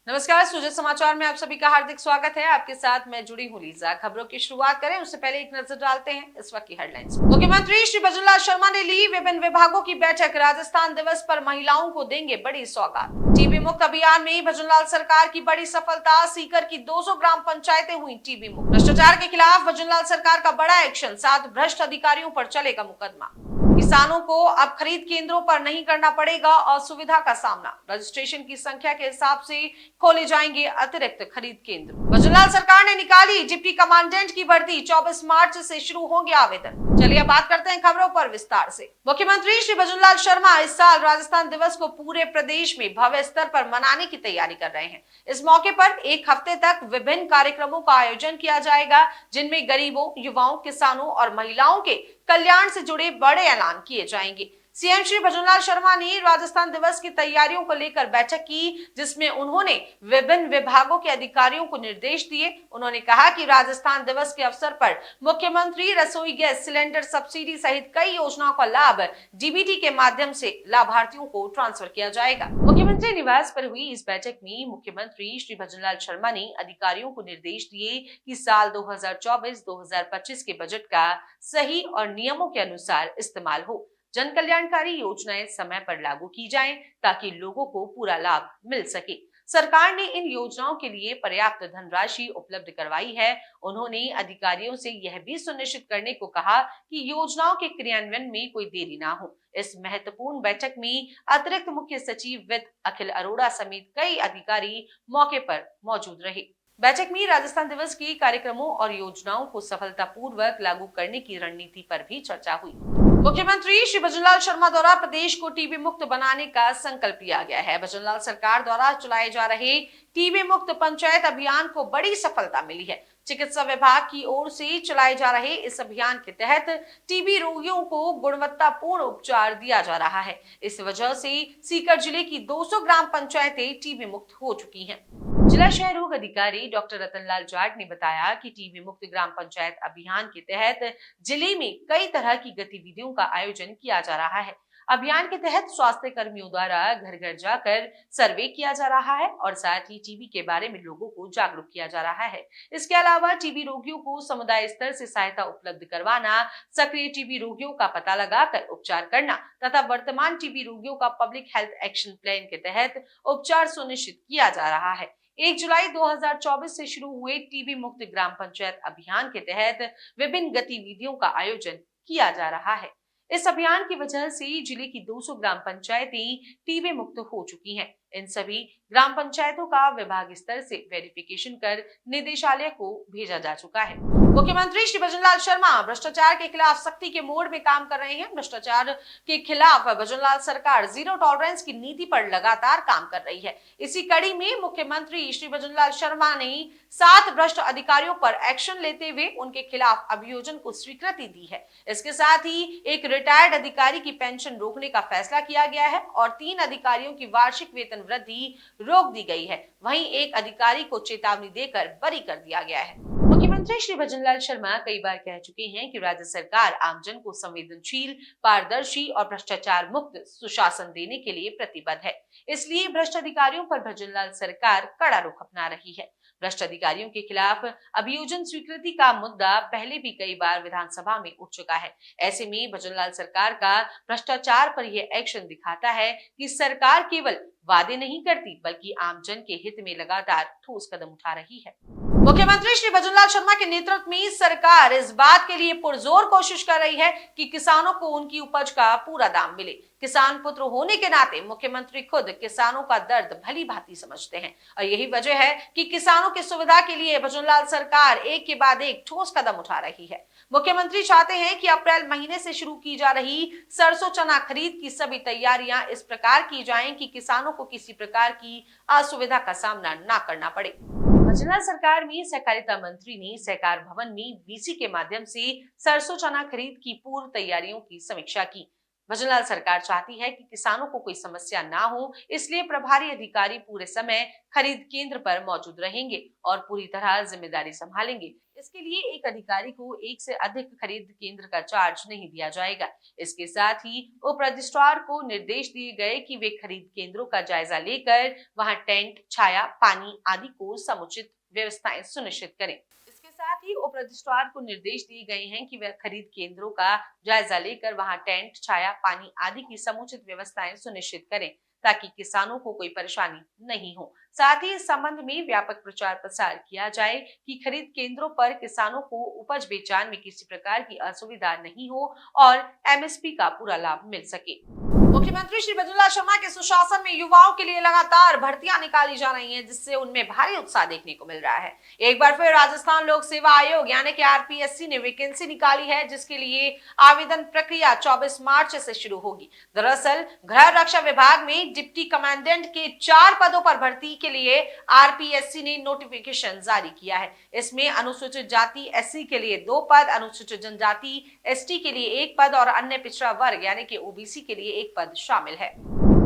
नमस्कार, सुजय समाचार में आप सभी का हार्दिक स्वागत है। आपके साथ मैं जुड़ी हूँ लीजा। खबरों की शुरुआत करें उससे पहले एक नजर डालते हैं इस वक्त की हेडलाइंस। मुख्यमंत्री श्री भजनलाल शर्मा ने ली विभिन्न विभागों की बैठक। राजस्थान दिवस पर महिलाओं को देंगे बड़ी सौगात। टीबी मुक्त अभियान में भजनलाल सरकार की बड़ी सफलता। सीकर की 200 ग्राम पंचायतें हुई टीबी मुक्त। भ्रष्टाचार के खिलाफ भजनलाल सरकार का बड़ा एक्शन। 7 भ्रष्ट अधिकारियों पर चलेगा मुकदमा। किसानों को अब खरीद केंद्रों पर नहीं करना पड़ेगा असुविधा का सामना। रजिस्ट्रेशन की संख्या के हिसाब से खोले जाएंगे अतिरिक्त खरीद केंद्र। भजनलाल सरकार ने निकाली डिप्टी कमांडेंट की भर्ती। 24 मार्च से शुरू होंगे आवेदन। चलिए बात करते हैं खबरों पर विस्तार से। मुख्यमंत्री श्री भजनलाल शर्मा इस साल राजस्थान दिवस को पूरे प्रदेश में भव्य स्तर पर मनाने की तैयारी कर रहे हैं। इस मौके पर एक हफ्ते तक विभिन्न कार्यक्रमों का आयोजन किया जाएगा, जिनमें गरीबों, युवाओं, किसानों और महिलाओं के कल्याण से जुड़े बड़े ऐलान किए जाएंगे। सीएम श्री भजनलाल शर्मा ने राजस्थान दिवस की तैयारियों को लेकर बैठक की, जिसमें उन्होंने विभिन्न विभागों के अधिकारियों को निर्देश दिए। उन्होंने कहा कि राजस्थान दिवस के अवसर पर मुख्यमंत्री रसोई गैस सिलेंडर सब्सिडी सहित कई योजनाओं का लाभ डीबीटी के माध्यम से लाभार्थियों को ट्रांसफर किया जाएगा। मुख्यमंत्री निवास पर हुई इस बैठक में मुख्यमंत्री श्री भजनलाल शर्मा ने अधिकारियों को निर्देश दिए कि साल 2024-2025 के बजट का सही और नियमों के अनुसार इस्तेमाल हो। जन कल्याणकारी योजनाएं समय पर लागू की जाएं, ताकि लोगों को पूरा लाभ मिल सके। सरकार ने इन योजनाओं के लिए पर्याप्त धनराशि उपलब्ध करवाई है। उन्होंने अधिकारियों से यह भी सुनिश्चित करने को कहा कि योजनाओं के क्रियान्वयन में कोई देरी ना हो। इस महत्वपूर्ण बैठक में अतिरिक्त मुख्य सचिव वित्त अखिल अरोड़ा समेत कई अधिकारी मौके पर मौजूद रहे। बैठक में राजस्थान दिवस के कार्यक्रमों और योजनाओं को सफलतापूर्वक लागू करने की रणनीति पर भी चर्चा हुई। मुख्यमंत्री श्री भजनलाल शर्मा द्वारा प्रदेश को टीबी मुक्त बनाने का संकल्प लिया गया है। भजनलाल सरकार द्वारा चलाए जा रहे टीबी मुक्त पंचायत अभियान को बड़ी सफलता मिली है। चिकित्सा विभाग की ओर से चलाए जा रहे इस अभियान के तहत टीबी रोगियों को गुणवत्तापूर्ण उपचार दिया जा रहा है। इस वजह से सीकर जिले की 200 ग्राम पंचायतें टीबी मुक्त हो चुकी हैं। जिला क्षय रोग अधिकारी डॉक्टर रतनलाल जाट ने बताया कि टीबी मुक्त ग्राम पंचायत अभियान के तहत जिले में कई तरह की गतिविधियों का आयोजन किया जा रहा है। अभियान के तहत स्वास्थ्य कर्मियों द्वारा घर घर जाकर सर्वे किया जा रहा है और साथ ही टीबी के बारे में लोगों को जागरूक किया जा रहा है। इसके अलावा टीबी रोगियों को समुदाय स्तर से सहायता उपलब्ध करवाना, सक्रिय टीबी रोगियों का पता लगाकर उपचार करना तथा वर्तमान टीबी रोगियों का पब्लिक हेल्थ एक्शन प्लान के तहत उपचार सुनिश्चित किया जा रहा है। 1 जुलाई 2024 से शुरू हुए टीबी मुक्त ग्राम पंचायत अभियान के तहत विभिन्न गतिविधियों का आयोजन किया जा रहा है। इस अभियान की वजह से जिले की 200 ग्राम पंचायतें टीबी मुक्त हो चुकी हैं। इन सभी ग्राम पंचायतों का विभाग स्तर से वेरिफिकेशन कर निदेशालय को भेजा जा चुका है। मुख्यमंत्री श्री भजनलाल शर्मा भ्रष्टाचार के खिलाफ सख्ती के मोड में काम कर रहे हैं। भ्रष्टाचार के खिलाफ भजनलाल सरकार जीरो टॉलरेंस की नीति पर लगातार काम कर रही है। इसी कड़ी में मुख्यमंत्री श्री भजनलाल शर्मा ने 7 भ्रष्ट अधिकारियों पर एक्शन लेते हुए उनके खिलाफ अभियोजन को स्वीकृति दी है। इसके साथ ही एक रिटायर्ड अधिकारी की पेंशन रोकने का फैसला किया गया है और 3 अधिकारियों की वार्षिक वेतन वृद्धि रोक दी गई है। वहीं एक अधिकारी को चेतावनी देकर बरी कर दिया गया है। मुख्यमंत्री श्री भजनलाल शर्मा कई बार कह चुके हैं कि राज्य सरकार आमजन को संवेदनशील, पारदर्शी और भ्रष्टाचार मुक्त सुशासन देने के लिए प्रतिबद्ध है। इसलिए भ्रष्ट अधिकारियों पर भजनलाल सरकार कड़ा रुख अपना रही है। भ्रष्ट अधिकारियों के खिलाफ अभियोजन स्वीकृति का मुद्दा पहले भी कई बार विधानसभा में उठ चुका है। ऐसे में भजनलाल सरकार का भ्रष्टाचार पर यह एक्शन दिखाता है कि सरकार केवल वादे नहीं करती, बल्कि आमजन के हित में लगातार ठोस कदम उठा रही है। मुख्यमंत्री श्री भजनलाल शर्मा के नेतृत्व में सरकार इस बात के लिए पुरजोर कोशिश कर रही है कि किसानों को उनकी उपज का पूरा दाम मिले। किसान पुत्र होने के नाते मुख्यमंत्री खुद किसानों का दर्द भली भांति समझते हैं और यही वजह है कि किसानों की सुविधा के लिए भजनलाल सरकार एक के बाद एक ठोस कदम उठा रही है। मुख्यमंत्री चाहते हैं कि अप्रैल महीने से शुरू की जा रही सरसों चना खरीद की सभी तैयारियां इस प्रकार की जाएं कि किसानों को किसी प्रकार की असुविधा का सामना न करना पड़े। भजनलाल सरकार में सहकारिता मंत्री ने सहकार भवन में वीसी के माध्यम से सरसों चना खरीद की पूर्व तैयारियों की समीक्षा की। भजनलाल सरकार चाहती है कि किसानों को कोई समस्या ना हो, इसलिए प्रभारी अधिकारी पूरे समय खरीद केंद्र पर मौजूद रहेंगे और पूरी तरह जिम्मेदारी संभालेंगे। इसके लिए एक अधिकारी को एक से अधिक खरीद केंद्र का चार्ज नहीं दिया जाएगा। इसके साथ ही उप रजिस्ट्रार को निर्देश दिए गए कि वे खरीद केंद्रों का जायजा लेकर वहां टेंट, छाया, पानी आदि को समुचित व्यवस्थाएं सुनिश्चित करें। इसके साथ ही उप रजिस्ट्रार को निर्देश दिए गए हैं कि वह खरीद केंद्रों का जायजा लेकर वहां टेंट, छाया, पानी आदि की समुचित व्यवस्थाएं सुनिश्चित करें ताकि किसानों को कोई परेशानी नहीं हो। साथ ही इस संबंध में व्यापक प्रचार प्रसार किया जाए कि खरीद केंद्रों पर किसानों को उपज बेचान में किसी प्रकार की असुविधा नहीं हो और एमएसपी का पूरा लाभ मिल सके। मुख्यमंत्री श्री भजनलाल शर्मा के सुशासन में युवाओं के लिए लगातार भर्तियां निकाली जा रही हैं, जिससे उनमें भारी उत्साह देखने को मिल रहा है। एक बार फिर राजस्थान लोक सेवा आयोग यानी कि आरपीएससी ने वैकेंसी निकाली है, जिसके लिए आवेदन प्रक्रिया 24 मार्च से शुरू होगी। दरअसल गृह रक्षा विभाग में डिप्टी कमांडेंट के 4 पदों पर भर्ती के लिए आरपीएससी ने नोटिफिकेशन जारी किया है। इसमें अनुसूचित जाति एससी के लिए 2 पद, अनुसूचित जनजाति एसटी के लिए 1 पद और अन्य पिछड़ा वर्ग यानी कि ओबीसी के लिए 1 पद शामिल है।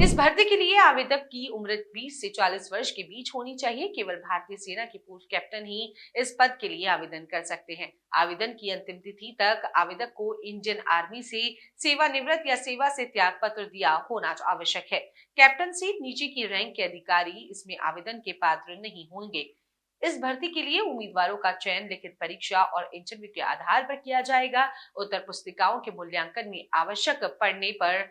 इस भर्ती के लिए आवेदक की उम्र 20 से 40 वर्ष के बीच होनी चाहिए। केवल भारतीय सेना के पूर्व कैप्टन ही इस पद के लिए आवेदन कर सकते हैं। आवेदन की अंतिम तिथि तक आवेदक को इंडियन आर्मी से सेवानिवृत्त या सेवा से त्याग पत्र दिया होना आवश्यक है। कैप्टन से नीचे की रैंक के अधिकारी इसमें आवेदन के पात्र नहीं होंगे। इस भर्ती के लिए उम्मीदवारों का चयन लिखित परीक्षा और इंटरव्यू के आधार पर किया जाएगा। उत्तर पुस्तिकाओं के मूल्यांकन में आवश्यक पड़ने पर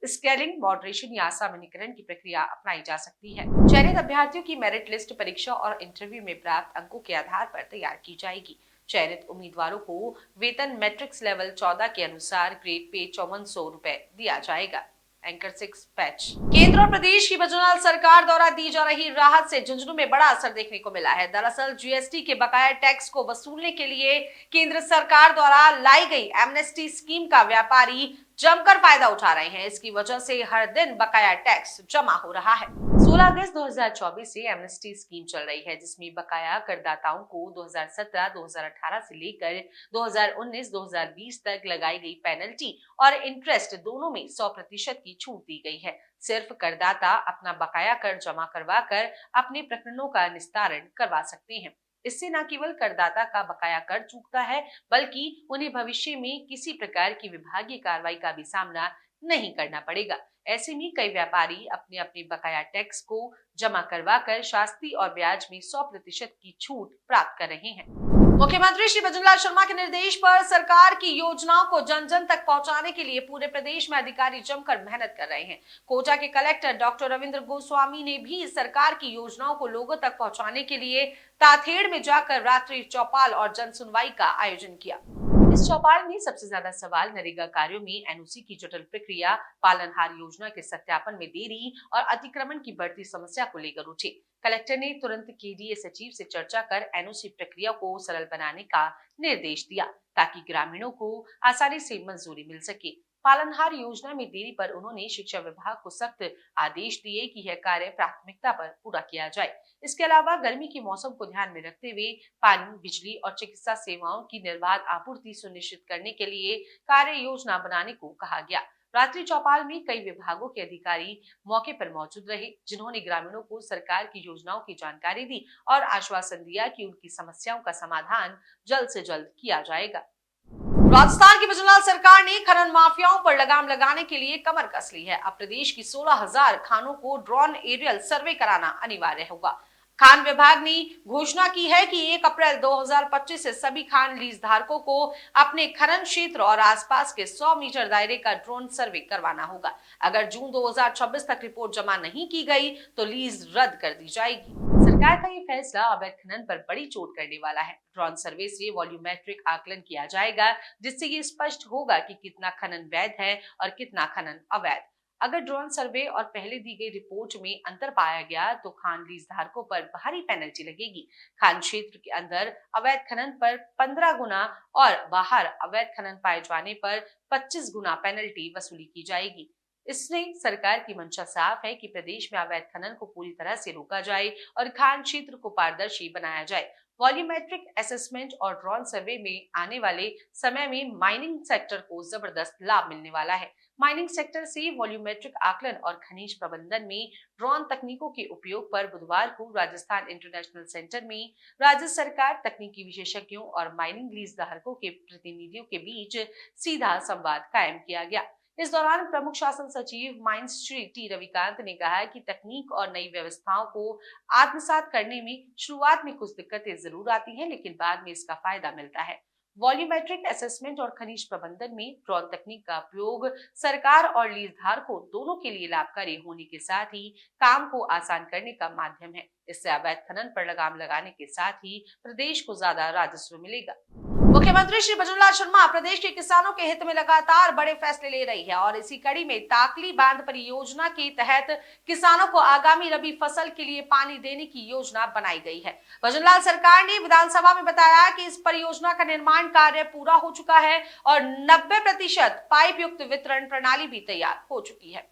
स्केलिंग, मॉडरेशन या सामान्यीकरण की प्रक्रिया अपनाई जा सकती है। चयनित अभ्यर्थियों की मेरिट लिस्ट परीक्षा और इंटरव्यू में प्राप्त अंकों के आधार पर तैयार की जाएगी। चयनित उम्मीदवारों को वेतन मैट्रिक्स लेवल 14 के अनुसार ग्रेड पे 5400 रुपए दिया जाएगा। Anchor 6 patch. केंद्र और प्रदेश की भजनलाल सरकार द्वारा दी जा रही राहत से झुंझुनू में बड़ा असर देखने को मिला है। दरअसल जीएसटी के बकाया टैक्स को वसूलने के लिए केंद्र सरकार द्वारा लाई गई एमनेस्टी स्कीम का व्यापारी जमकर फायदा उठा रहे हैं। इसकी वजह से हर दिन बकाया टैक्स जमा हो रहा है। 16 अगस्त 2024 से एमनेस्टी स्कीम चल रही है, जिसमें बकाया करदाताओं को 2017-2018 से लेकर 2019-2020 तक लगाई गई पेनल्टी और इंटरेस्ट दोनों में 100% की छूट दी गई है। सिर्फ करदाता अपना बकाया कर जमा करवा कर अपने प्रकरणों का निस्तारण करवा सकते हैं। इससे न केवल करदाता का बकाया कर चूकता है, बल्कि उन्हें भविष्य में किसी प्रकार की विभागीय कार्रवाई का भी सामना नहीं करना पड़ेगा। ऐसे में कई व्यापारी अपने अपने बकाया टैक्स को जमा करवा कर शास्ति और ब्याज में 100% की छूट प्राप्त कर रहे हैं। मुख्यमंत्री श्री भजनलाल शर्मा के निर्देश पर सरकार की योजनाओं को जन जन तक पहुंचाने के लिए पूरे प्रदेश में अधिकारी जमकर मेहनत कर रहे हैं। कोटा के कलेक्टर डॉक्टर रविंद्र गोस्वामी ने भी सरकार की योजनाओं को लोगों तक पहुंचाने के लिए ताथेड़ में जाकर रात्रि चौपाल और जन सुनवाई का आयोजन किया। इस चौपाल में सबसे ज्यादा सवाल नरेगा कार्यों में एनओसी की जटिल प्रक्रिया, पालनहार योजना के सत्यापन में देरी और अतिक्रमण की बढ़ती समस्या को लेकर उठे। कलेक्टर ने तुरंत केडीए सचिव से चर्चा कर एनओसी प्रक्रिया को सरल बनाने का निर्देश दिया, ताकि ग्रामीणों को आसानी से मंजूरी मिल सके। पालनहार योजना में देरी पर उन्होंने शिक्षा विभाग को सख्त आदेश दिए कि यह कार्य प्राथमिकता पर पूरा किया जाए। इसके अलावा गर्मी के मौसम को ध्यान में रखते हुए पानी, बिजली और चिकित्सा सेवाओं की निर्बाध आपूर्ति सुनिश्चित करने के लिए कार्य योजना बनाने को कहा गया। रात्रि चौपाल में कई विभागों के अधिकारी मौके पर मौजूद रहे, जिन्होंने ग्रामीणों को सरकार की योजनाओं की जानकारी दी और आश्वासन दिया कि उनकी समस्याओं का समाधान जल्द से जल्द किया जाएगा। राजस्थान की भजनलाल सरकार ने खनन माफियाओं पर लगाम लगाने के लिए कमर कस ली है। अब प्रदेश की 16,000 खानों को ड्रोन एरियल सर्वे कराना अनिवार्य होगा। खान विभाग ने घोषणा की है कि 1 अप्रैल 2025 से सभी खान लीज धारकों को अपने खनन क्षेत्र और आसपास के 100 मीटर दायरे का ड्रोन सर्वे करवाना होगा। अगर जून 2026 तक रिपोर्ट जमा नहीं की गई तो लीज रद्द कर दी जाएगी। सरकार का ये फैसला अवैध खनन पर बड़ी चोट करने वाला है। ड्रोन सर्वे से वॉल्यूमेट्रिक आकलन किया जाएगा, जिससे ये स्पष्ट होगा कि कितना खनन वैध है और कितना खनन अवैध। अगर ड्रोन सर्वे और पहले दी गई रिपोर्ट में अंतर पाया गया तो खान लीज धारकों पर भारी पेनल्टी लगेगी। खान क्षेत्र के अंदर अवैध खनन पर 15 गुना और बाहर अवैध खनन पाए जाने पर 25 गुना पेनल्टी वसूली की जाएगी। इसमें सरकार की मंशा साफ है कि प्रदेश में अवैध खनन को पूरी तरह से रोका जाए और खान क्षेत्र को पारदर्शी बनाया जाए। वॉल्यूमेट्रिक असेसमेंट और ड्रोन सर्वे में आने वाले समय में माइनिंग सेक्टर को जबरदस्त लाभ मिलने वाला है। माइनिंग सेक्टर से वॉल्यूमेट्रिक आकलन और खनिज प्रबंधन में ड्रोन तकनीकों के उपयोग पर बुधवार को राजस्थान इंटरनेशनल सेंटर में राज्य सरकार, तकनीकी विशेषज्ञों और माइनिंग लीज धारकों के प्रतिनिधियों के बीच सीधा संवाद कायम किया गया। इस दौरान प्रमुख शासन सचिव माइंस श्री टी रविकांत ने कहा कि तकनीक और नई व्यवस्थाओं को आत्मसात करने में शुरुआत में कुछ दिक्कतें जरूर आती हैं, लेकिन बाद में इसका फायदा मिलता है। वॉल्यूमेट्रिक असेसमेंट और खनिज प्रबंधन में ड्रोन तकनीक का उपयोग सरकार और लीज धारकों दोनों के लिए लाभकारी होने के साथ ही काम को आसान करने का माध्यम है। इससे अवैध खनन पर लगाम लगाने के साथ ही प्रदेश को ज्यादा राजस्व मिलेगा। मुख्यमंत्री श्री भजनलाल शर्मा प्रदेश के किसानों के हित में लगातार बड़े फैसले ले रही है और इसी कड़ी में ताकली बांध परियोजना के तहत किसानों को आगामी रबी फसल के लिए पानी देने की योजना बनाई गई है। भजनलाल सरकार ने विधानसभा में बताया कि इस परियोजना का निर्माण कार्य पूरा हो चुका है और 90% पाइप युक्त वितरण प्रणाली भी तैयार हो चुकी है।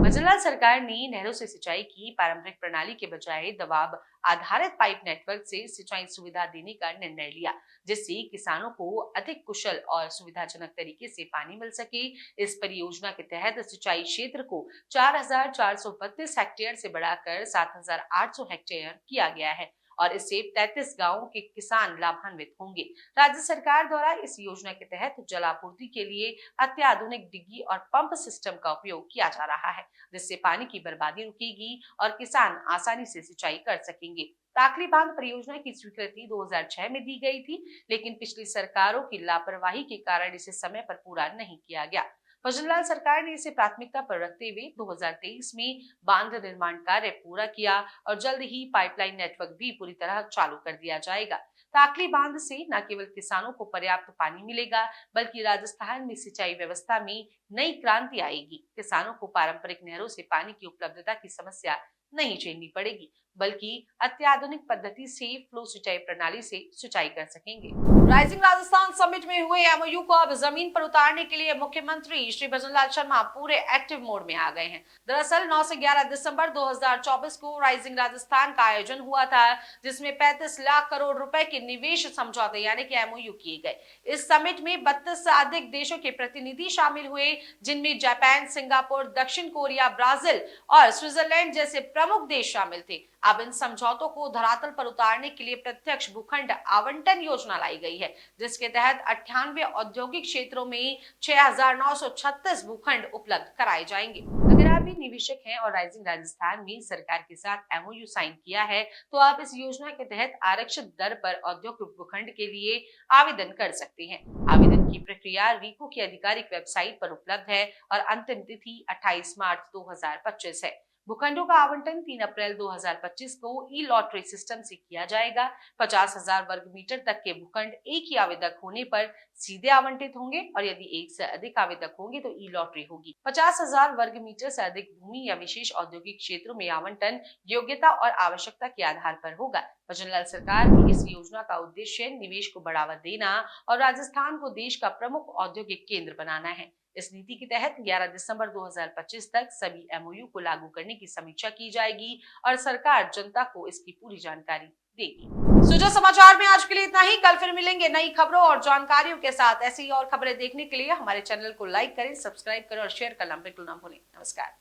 भजनलाल सरकार ने नहरों से सिंचाई की पारंपरिक प्रणाली के बजाय दबाव आधारित पाइप नेटवर्क से सिंचाई सुविधा देने का निर्णय लिया, जिससे किसानों को अधिक कुशल और सुविधाजनक तरीके से पानी मिल सके। इस परियोजना के तहत सिंचाई क्षेत्र को 4,432 हेक्टेयर से बढ़ाकर 7,800 हेक्टेयर किया गया है और इससे 33 गांवों के किसान लाभान्वित होंगे। राज्य सरकार द्वारा इस योजना के तहत जलापूर्ति के लिए अत्याधुनिक डिग्गी और पंप सिस्टम का उपयोग किया जा रहा है, जिससे पानी की बर्बादी रुकेगी और किसान आसानी से सिंचाई कर सकेंगे। ताकली बांध परियोजना की स्वीकृति 2006 में दी गई थी, लेकिन पिछली सरकारों की लापरवाही के कारण इसे समय पर पूरा नहीं किया गया। भजनलाल सरकार ने इसे प्राथमिकता पर रखते हुए 2023 में बांध निर्माण कार्य पूरा किया और जल्द ही पाइपलाइन नेटवर्क भी पूरी तरह चालू कर दिया जाएगा। ताकली बांध से न केवल किसानों को पर्याप्त पानी मिलेगा, बल्कि राजस्थान में सिंचाई व्यवस्था में नई क्रांति आएगी। किसानों को पारंपरिक नहरों से पानी की उपलब्धता की समस्या नहीं झेलनी पड़ेगी, बल्कि अत्याधुनिक पद्धति से फ्लो सिंचाई प्रणाली से सिंचाई कर सकेंगे। राइजिंग राजस्थान समिट में हुए एमओयू को अब जमीन पर उतारने के लिए मुख्यमंत्री श्री भजनलाल शर्मा पूरे एक्टिव मोड में आ गए हैं। दरअसल 9 से 11 दिसंबर 2024 को राइजिंग राजस्थान का आयोजन हुआ था, जिसमें 35 लाख करोड़ रुपए के निवेश समझौते यानी कि एमओयू किए गए। इस समिट में 32 से अधिक देशों के प्रतिनिधि शामिल हुए, जिनमें जापान, सिंगापुर, दक्षिण कोरिया, ब्राजील और स्विट्जरलैंड जैसे प्रमुख देश शामिल थे। अब इन समझौतों को धरातल पर उतारने के लिए प्रत्यक्ष भूखंड आवंटन योजना लाई गई है, जिसके तहत 98 औद्योगिक क्षेत्रों में 6,936 भूखंड उपलब्ध कराए जाएंगे। अगर आप भी निवेशक हैं और राइजिंग राजस्थान में सरकार के साथ एमओयू साइन किया है, तो आप इस योजना के तहत आरक्षित दर पर औद्योगिक भूखंड के लिए आवेदन कर सकते हैं। आवेदन की प्रक्रिया रीको की आधिकारिक वेबसाइट पर उपलब्ध है और अंतिम तिथि 28 मार्च 2025 है। भूखंडों का आवंटन 3 अप्रैल 2025 को ई लॉटरी सिस्टम से किया जाएगा। 50,000 वर्ग मीटर तक के भूखंड एक ही आवेदक होने पर सीधे आवंटित होंगे और यदि एक से अधिक आवेदक होंगे तो ई लॉटरी होगी। 50,000 वर्ग मीटर से अधिक भूमि या विशेष औद्योगिक क्षेत्रों में आवंटन योग्यता और आवश्यकता के आधार पर होगा। भजनलाल सरकार की इस योजना का उद्देश्य निवेश को बढ़ावा देना और राजस्थान को देश का प्रमुख औद्योगिक केंद्र बनाना है। इस नीति के तहत 11 दिसंबर 2025 तक सभी एमओयू को लागू करने की समीक्षा की जाएगी और सरकार जनता को इसकी पूरी जानकारी देगी। सुजा समाचार में आज के लिए इतना ही। कल फिर मिलेंगे नई खबरों और जानकारियों के साथ। ऐसी और खबरें देखने के लिए हमारे चैनल को लाइक करें, सब्सक्राइब करें और शेयर करना बिल्कुल ना भूलें। नमस्कार।